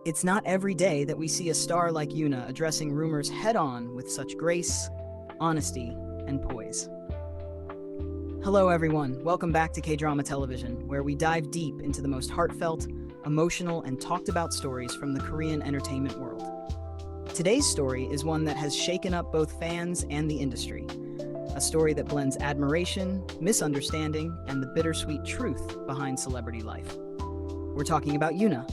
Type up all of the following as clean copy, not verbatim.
It's not every day that we see a star like Yuna addressing rumors head-on with such grace, honesty, and poise. Hello everyone, welcome back to K-Drama Television, where we dive deep into the most heartfelt, emotional, and talked about stories from the Korean entertainment world. Today's story is one that has shaken up both fans and the industry. A story that blends admiration, misunderstanding, and the bittersweet truth behind celebrity life. We're talking about Yuna,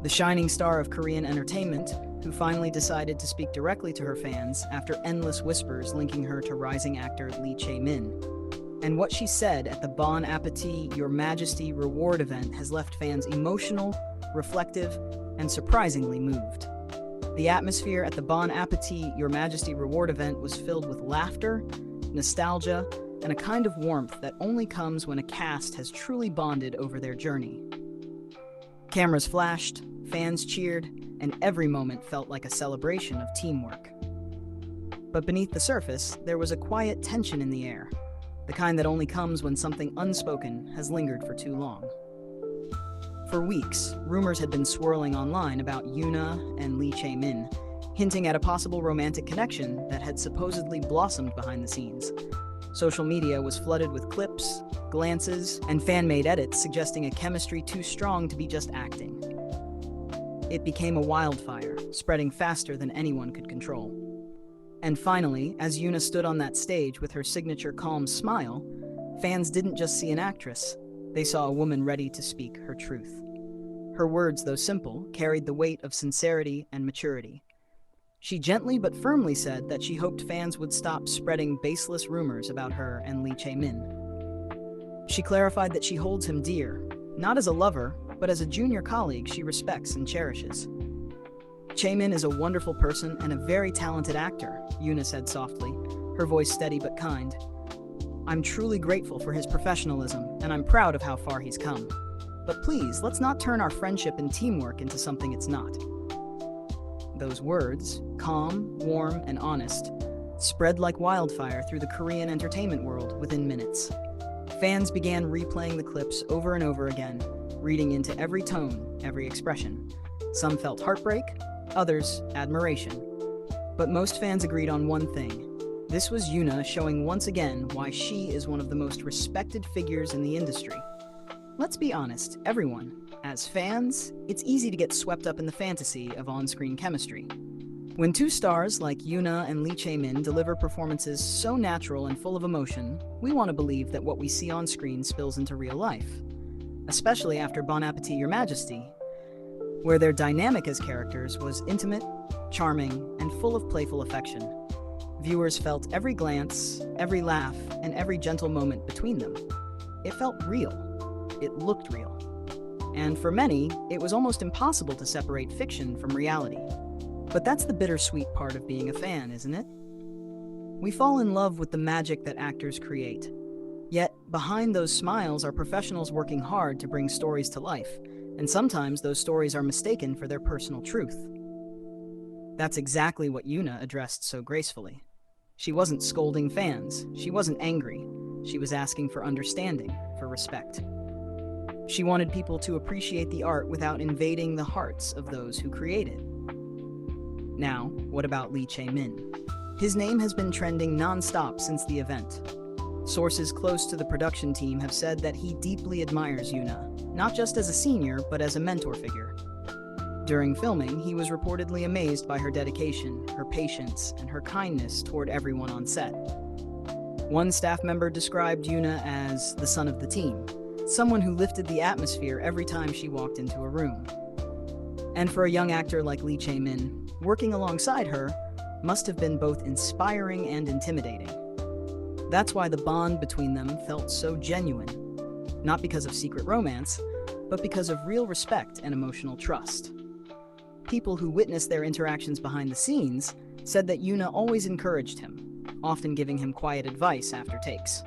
the shining star of Korean entertainment, who finally decided to speak directly to her fans after endless whispers linking her to rising actor Lee Chae-Min. And what she said at the Bon Appetit Your Majesty reward event has left fans emotional, reflective, and surprisingly moved. The atmosphere at the Bon Appetit Your Majesty reward event was filled with laughter, nostalgia, and a kind of warmth that only comes when a cast has truly bonded over their journey. Cameras flashed, fans cheered, and every moment felt like a celebration of teamwork. But beneath the surface, there was a quiet tension in the air, the kind that only comes when something unspoken has lingered for too long. For weeks, rumors had been swirling online about Yuna and Lee Chae-Min, hinting at a possible romantic connection that had supposedly blossomed behind the scenes. Social media was flooded with clips, glances, and fan-made edits suggesting a chemistry too strong to be just acting. It became a wildfire, spreading faster than anyone could control. And finally, as Yuna stood on that stage with her signature calm smile, fans didn't just see an actress, they saw a woman ready to speak her truth. Her words, though simple, carried the weight of sincerity and maturity. She gently but firmly said that she hoped fans would stop spreading baseless rumors about her and Lee Chae-Min. She clarified that she holds him dear, not as a lover, but as a junior colleague she respects and cherishes. Chae-Min is a wonderful person and a very talented actor, Yuna said softly, her voice steady but kind. I'm truly grateful for his professionalism, and I'm proud of how far he's come. But please, let's not turn our friendship and teamwork into something it's not. Those words, calm, warm, and honest, spread like wildfire through the Korean entertainment world within minutes. Fans began replaying the clips over and over again, reading into every tone, every expression. Some felt heartbreak, others admiration. But most fans agreed on one thing. This was Yuna showing once again why she is one of the most respected figures in the industry. Let's be honest, everyone, as fans, it's easy to get swept up in the fantasy of on-screen chemistry. When two stars like Yuna and Lee Chae-Min deliver performances so natural and full of emotion, we want to believe that what we see on screen spills into real life. Especially after Bon Appetit Your Majesty, where their dynamic as characters was intimate, charming, and full of playful affection. Viewers felt every glance, every laugh, and every gentle moment between them. It felt real. It looked real. And for many, it was almost impossible to separate fiction from reality. But that's the bittersweet part of being a fan, isn't it? We fall in love with the magic that actors create. Yet, behind those smiles are professionals working hard to bring stories to life, and sometimes those stories are mistaken for their personal truth. That's exactly what Yuna addressed so gracefully. She wasn't scolding fans, she wasn't angry, she was asking for understanding, for respect. She wanted people to appreciate the art without invading the hearts of those who create it. Now, what about Lee Chae-Min? His name has been trending non-stop since the event. Sources close to the production team have said that he deeply admires Yuna, not just as a senior, but as a mentor figure. During filming, he was reportedly amazed by her dedication, her patience, and her kindness toward everyone on set. One staff member described Yuna as the son of the team, someone who lifted the atmosphere every time she walked into a room. And for a young actor like Lee Chae-Min, working alongside her must have been both inspiring and intimidating. That's why the bond between them felt so genuine, not because of secret romance, but because of real respect and emotional trust. People who witnessed their interactions behind the scenes said that Yuna always encouraged him, often giving him quiet advice after takes.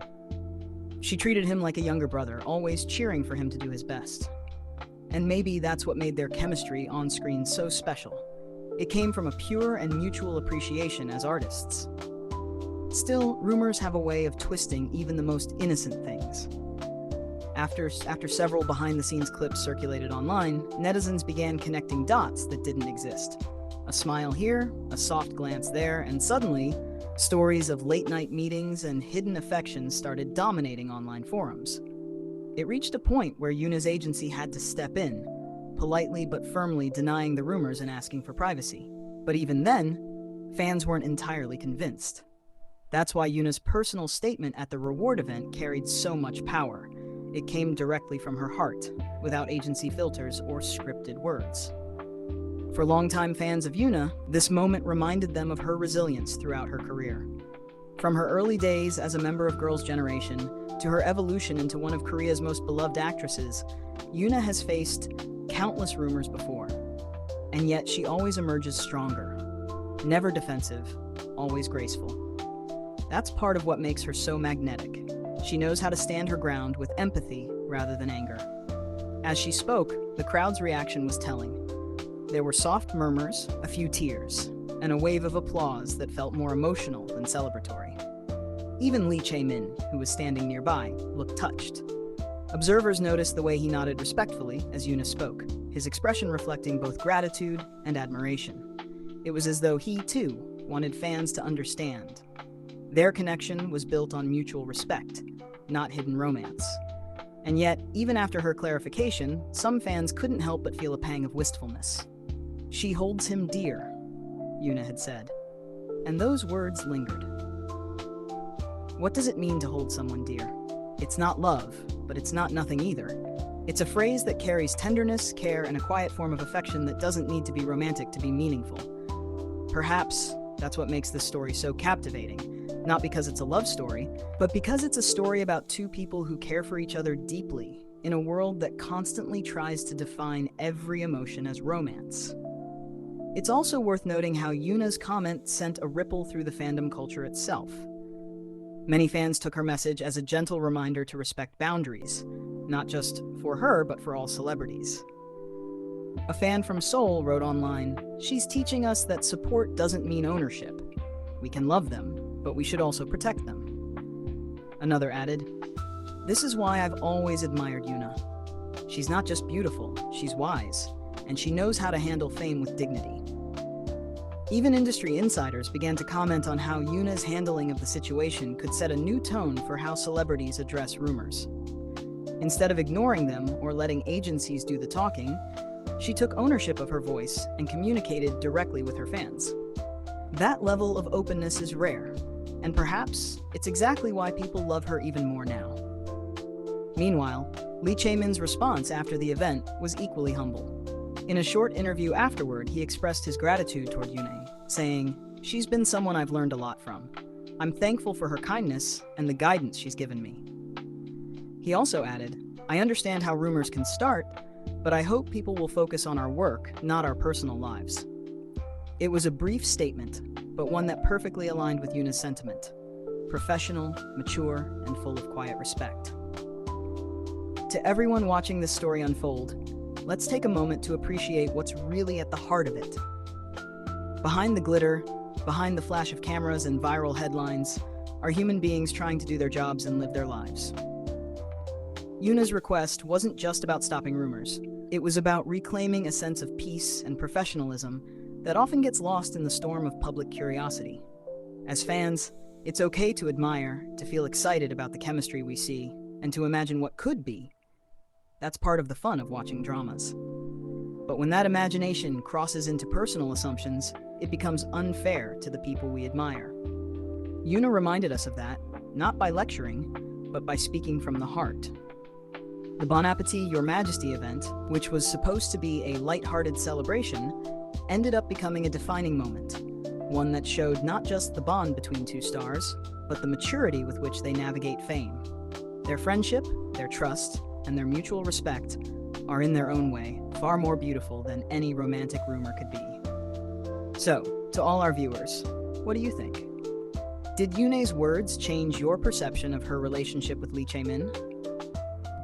She treated him like a younger brother, always cheering for him to do his best. And maybe that's what made their chemistry on screen so special. It came from a pure and mutual appreciation as artists. Still, rumors have a way of twisting even the most innocent things. After several behind-the-scenes clips circulated online, netizens began connecting dots that didn't exist. A smile here, a soft glance there, and suddenly, stories of late-night meetings and hidden affections started dominating online forums. It reached a point where YoonA's agency had to step in, politely but firmly denying the rumors and asking for privacy. But even then, fans weren't entirely convinced. That's why YoonA's personal statement at the reward event carried so much power. It came directly from her heart, without agency filters or scripted words. For longtime fans of YoonA, this moment reminded them of her resilience throughout her career. From her early days as a member of Girls' Generation to her evolution into one of Korea's most beloved actresses, YoonA has faced countless rumors before. And yet she always emerges stronger. Never defensive, always graceful. That's part of what makes her so magnetic. She knows how to stand her ground with empathy rather than anger. As she spoke, the crowd's reaction was telling. There were soft murmurs, a few tears, and a wave of applause that felt more emotional than celebratory. Even Lee Chae-Min, who was standing nearby, looked touched. Observers noticed the way he nodded respectfully as YoonA spoke, his expression reflecting both gratitude and admiration. It was as though he, too, wanted fans to understand. Their connection was built on mutual respect, not hidden romance. And yet, even after her clarification, some fans couldn't help but feel a pang of wistfulness. "She holds him dear," YoonA had said. And those words lingered. What does it mean to hold someone dear? It's not love, but it's not nothing either. It's a phrase that carries tenderness, care, and a quiet form of affection that doesn't need to be romantic to be meaningful. Perhaps that's what makes this story so captivating. Not because it's a love story, but because it's a story about two people who care for each other deeply in a world that constantly tries to define every emotion as romance. It's also worth noting how YoonA's comment sent a ripple through the fandom culture itself. Many fans took her message as a gentle reminder to respect boundaries, not just for her, but for all celebrities. A fan from Seoul wrote online, "She's teaching us that support doesn't mean ownership. We can love them, but we should also protect them." Another added, "This is why I've always admired YoonA. She's not just beautiful, she's wise, and she knows how to handle fame with dignity." Even industry insiders began to comment on how YoonA's handling of the situation could set a new tone for how celebrities address rumors. Instead of ignoring them or letting agencies do the talking, she took ownership of her voice and communicated directly with her fans. That level of openness is rare, and perhaps it's exactly why people love her even more now. Meanwhile, Lee Chae-Min's response after the event was equally humble. In a short interview afterward, he expressed his gratitude toward YoonA, saying, "She's been someone I've learned a lot from. I'm thankful for her kindness and the guidance she's given me." He also added, "I understand how rumors can start, but I hope people will focus on our work, not our personal lives." It was a brief statement, but one that perfectly aligned with YoonA's sentiment. Professional, mature, and full of quiet respect. To everyone watching this story unfold, let's take a moment to appreciate what's really at the heart of it. Behind the glitter, behind the flash of cameras and viral headlines, are human beings trying to do their jobs and live their lives. YoonA's request wasn't just about stopping rumors. It was about reclaiming a sense of peace and professionalism that often gets lost in the storm of public curiosity. As fans, it's okay to admire, to feel excited about the chemistry we see, and to imagine what could be. That's part of the fun of watching dramas. But when that imagination crosses into personal assumptions, it becomes unfair to the people we admire. YoonA reminded us of that, not by lecturing, but by speaking from the heart. The Bon Appetit Your Majesty event, which was supposed to be a light-hearted celebration, ended up becoming a defining moment, one that showed not just the bond between two stars, but the maturity with which they navigate fame. Their friendship, their trust, and their mutual respect are in their own way far more beautiful than any romantic rumor could be. So, to all our viewers, what do you think? Did YoonA's words change your perception of her relationship with Lee Chae-Min?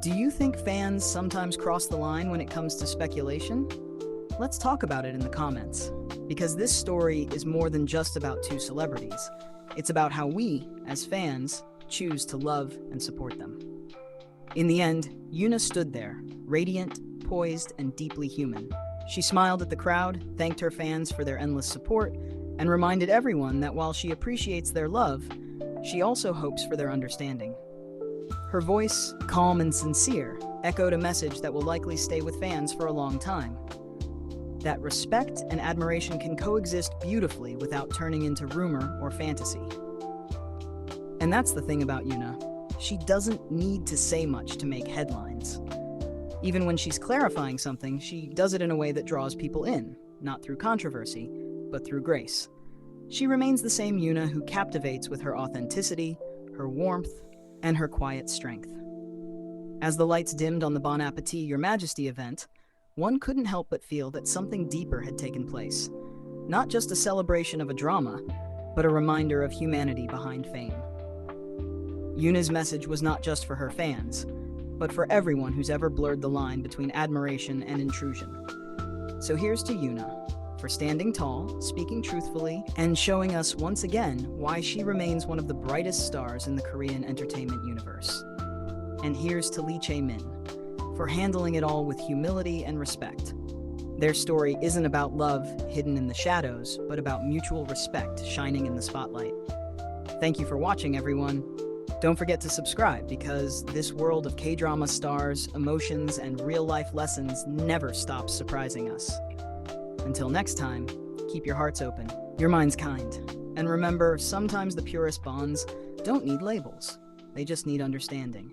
Do you think fans sometimes cross the line when it comes to speculation? Let's talk about it in the comments, because this story is more than just about two celebrities. It's about how we, as fans, choose to love and support them. In the end, Yuna stood there, radiant, poised, and deeply human. She smiled at the crowd, thanked her fans for their endless support, and reminded everyone that while she appreciates their love, she also hopes for their understanding. Her voice, calm and sincere, echoed a message that will likely stay with fans for a long time. That respect and admiration can coexist beautifully without turning into rumor or fantasy. And that's the thing about Yuna. She doesn't need to say much to make headlines. Even when she's clarifying something, she does it in a way that draws people in, not through controversy, but through grace. She remains the same Yuna who captivates with her authenticity, her warmth, and her quiet strength. As the lights dimmed on the Bon Appetit Your Majesty event, one couldn't help but feel that something deeper had taken place. Not just a celebration of a drama, but a reminder of humanity behind fame. Yuna's message was not just for her fans, but for everyone who's ever blurred the line between admiration and intrusion. So here's to Yuna, for standing tall, speaking truthfully, and showing us once again why she remains one of the brightest stars in the Korean entertainment universe. And here's to Lee Chae-Min, for handling it all with humility and respect. Their story isn't about love hidden in the shadows, but about mutual respect shining in the spotlight. Thank you for watching, everyone. Don't forget to subscribe because this world of K-drama stars, emotions, and real-life lessons never stops surprising us. Until next time, keep your hearts open, your minds kind, and remember, sometimes the purest bonds don't need labels. They just need understanding.